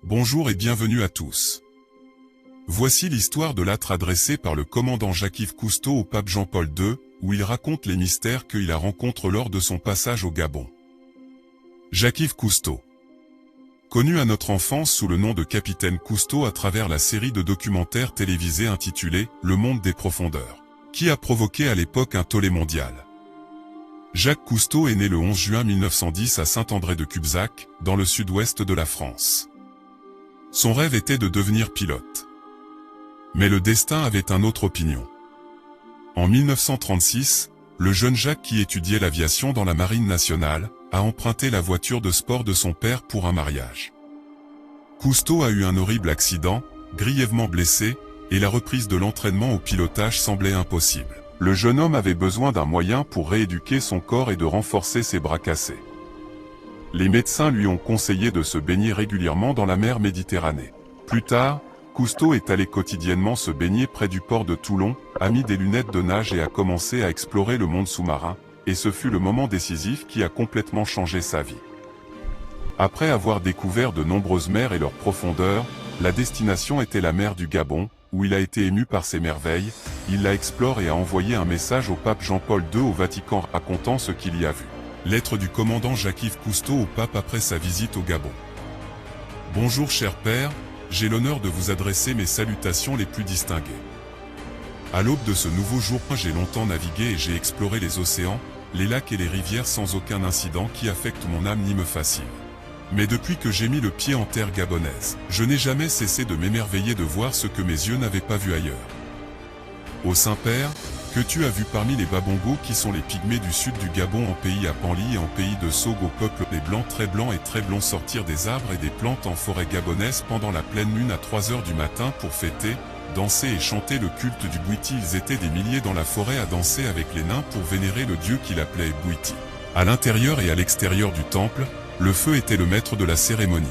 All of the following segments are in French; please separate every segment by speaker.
Speaker 1: Bonjour et bienvenue à tous. Voici l'histoire de l'âtre adressée par le commandant Jacques-Yves Cousteau au pape Jean-Paul II, où il raconte les mystères qu'il a rencontrés lors de son passage au Gabon. Jacques-Yves Cousteau. Connu à notre enfance sous le nom de Capitaine Cousteau à travers la série de documentaires télévisés intitulée « Le monde des profondeurs », qui a provoqué à l'époque un tollé mondial. Jacques Cousteau est né le 11 juin 1910 à Saint-André-de-Cubzac, dans le sud-ouest de la France. Son rêve était de devenir pilote. Mais le destin avait une autre opinion. En 1936, le jeune Jacques qui étudiait l'aviation dans la Marine nationale, a emprunté la voiture de sport de son père pour un mariage. Cousteau a eu un horrible accident, grièvement blessé, et la reprise de l'entraînement au pilotage semblait impossible. Le jeune homme avait besoin d'un moyen pour rééduquer son corps et de renforcer ses bras cassés. Les médecins lui ont conseillé de se baigner régulièrement dans la mer Méditerranée. Plus tard, Cousteau est allé quotidiennement se baigner près du port de Toulon, a mis des lunettes de nage et a commencé à explorer le monde sous-marin, et ce fut le moment décisif qui a complètement changé sa vie. Après avoir découvert de nombreuses mers et leurs profondeurs, la destination était la mer du Gabon, où il a été ému par ses merveilles. Il la explore et a envoyé un message au pape Jean-Paul II au Vatican racontant ce qu'il y a vu. Lettre du commandant Jacques-Yves Cousteau au pape après sa visite au Gabon. Bonjour cher père, j'ai l'honneur de vous adresser mes salutations les plus distinguées. À l'aube de ce nouveau jour, j'ai longtemps navigué et j'ai exploré les océans, les lacs et les rivières sans aucun incident qui affecte mon âme ni me fascine. Mais depuis que j'ai mis le pied en terre gabonaise, je n'ai jamais cessé de m'émerveiller de voir ce que mes yeux n'avaient pas vu ailleurs. Ô Saint-Père, que tu as vu parmi les Babongos qui sont les pygmées du sud du Gabon en pays à Panly et en pays de Sog au peuple les blancs et très blonds sortir des arbres et des plantes en forêt gabonaise pendant la pleine lune à 3 heures du matin pour fêter, danser et chanter le culte du Bwiti. Ils étaient des milliers dans la forêt à danser avec les nains pour vénérer le dieu qu'il appelait Bwiti. À l'intérieur et à l'extérieur du temple, le feu était le maître de la cérémonie.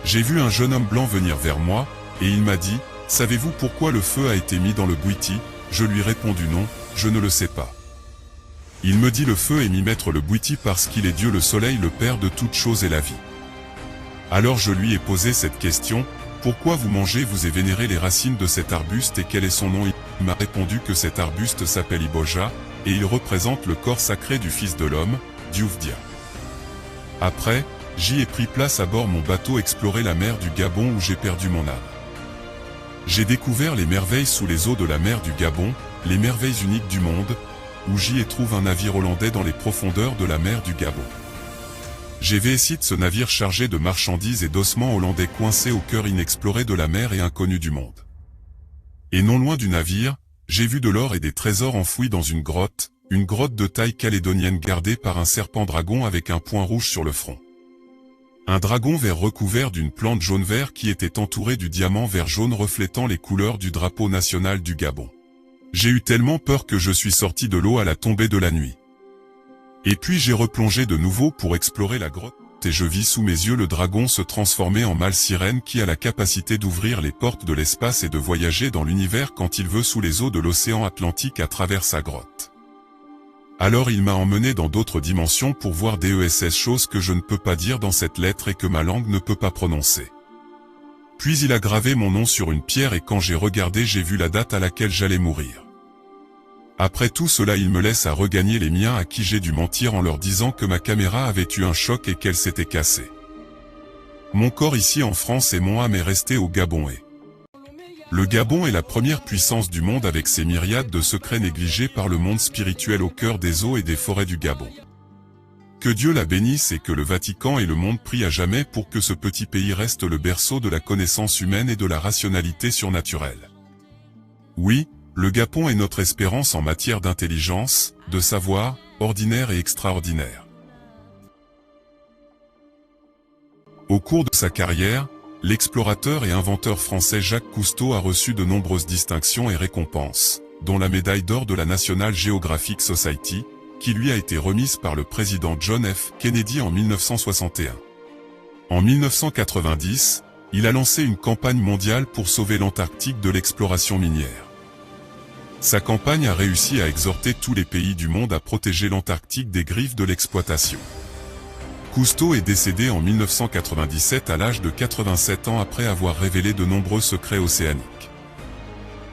Speaker 1: J'ai vu un jeune homme blanc venir vers moi, et il m'a dit, « Savez-vous pourquoi le feu a été mis dans le Bwiti ?» Je lui répondu non, je ne le sais pas. Il me dit le feu est mis mettre le Bwiti parce qu'il est Dieu le soleil le père de toutes choses et la vie. Alors je lui ai posé cette question, pourquoi vous mangez vous et vénérez les racines de cet arbuste et quel est son nom? Il m'a répondu que cet arbuste s'appelle Iboja, et il représente le corps sacré du Fils de l'homme, Dioufdia. Après, j'y ai pris place à bord mon bateau explorer la mer du Gabon où j'ai perdu mon âme. J'ai découvert les merveilles sous les eaux de la mer du Gabon, les merveilles uniques du monde, où j'y ai trouvé un navire hollandais dans les profondeurs de la mer du Gabon. J'ai visité ce navire chargé de marchandises et d'ossements hollandais coincés au cœur inexploré de la mer et inconnu du monde. Et non loin du navire, j'ai vu de l'or et des trésors enfouis dans une grotte de taille calédonienne gardée par un serpent dragon avec un point rouge sur le front. Un dragon vert recouvert d'une plante jaune-vert qui était entourée du diamant vert jaune reflétant les couleurs du drapeau national du Gabon. J'ai eu tellement peur que je suis sorti de l'eau à la tombée de la nuit. Et puis j'ai replongé de nouveau pour explorer la grotte et je vis sous mes yeux le dragon se transformer en mâle sirène qui a la capacité d'ouvrir les portes de l'espace et de voyager dans l'univers quand il veut sous les eaux de l'océan Atlantique à travers sa grotte. Alors il m'a emmené dans d'autres dimensions pour voir des choses que je ne peux pas dire dans cette lettre et que ma langue ne peut pas prononcer. Puis il a gravé mon nom sur une pierre et quand j'ai regardé j'ai vu la date à laquelle j'allais mourir. Après tout cela il me laisse à regagner les miens à qui j'ai dû mentir en leur disant que ma caméra avait eu un choc et qu'elle s'était cassée. Mon corps ici en France et mon âme est resté au Gabon et... Le Gabon est la première puissance du monde avec ses myriades de secrets négligés par le monde spirituel au cœur des eaux et des forêts du Gabon. Que Dieu la bénisse et que le Vatican et le monde prient à jamais pour que ce petit pays reste le berceau de la connaissance humaine et de la rationalité surnaturelle. Oui, le Gabon est notre espérance en matière d'intelligence, de savoir, ordinaire et extraordinaire. Au cours de sa carrière, l'explorateur et inventeur français Jacques Cousteau a reçu de nombreuses distinctions et récompenses, dont la médaille d'or de la National Geographic Society, qui lui a été remise par le président John F. Kennedy en 1961. En 1990, il a lancé une campagne mondiale pour sauver l'Antarctique de l'exploration minière. Sa campagne a réussi à exhorter tous les pays du monde à protéger l'Antarctique des griffes de l'exploitation. Cousteau est décédé en 1997 à l'âge de 87 ans après avoir révélé de nombreux secrets océaniques.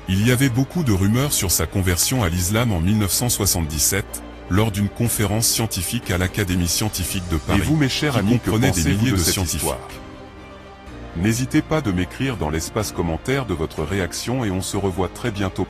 Speaker 1: Il y avait beaucoup de rumeurs sur sa conversion à l'islam en 1977, lors d'une conférence scientifique à l'Académie scientifique de Paris.
Speaker 2: Et vous, mes chers amis, que
Speaker 1: comprenait
Speaker 2: pensez-vous
Speaker 1: des milliers
Speaker 2: de
Speaker 1: de
Speaker 2: cette
Speaker 1: scientifiques.
Speaker 2: histoire? N'hésitez pas de m'écrire dans l'espace commentaire de votre réaction et on se revoit très bientôt.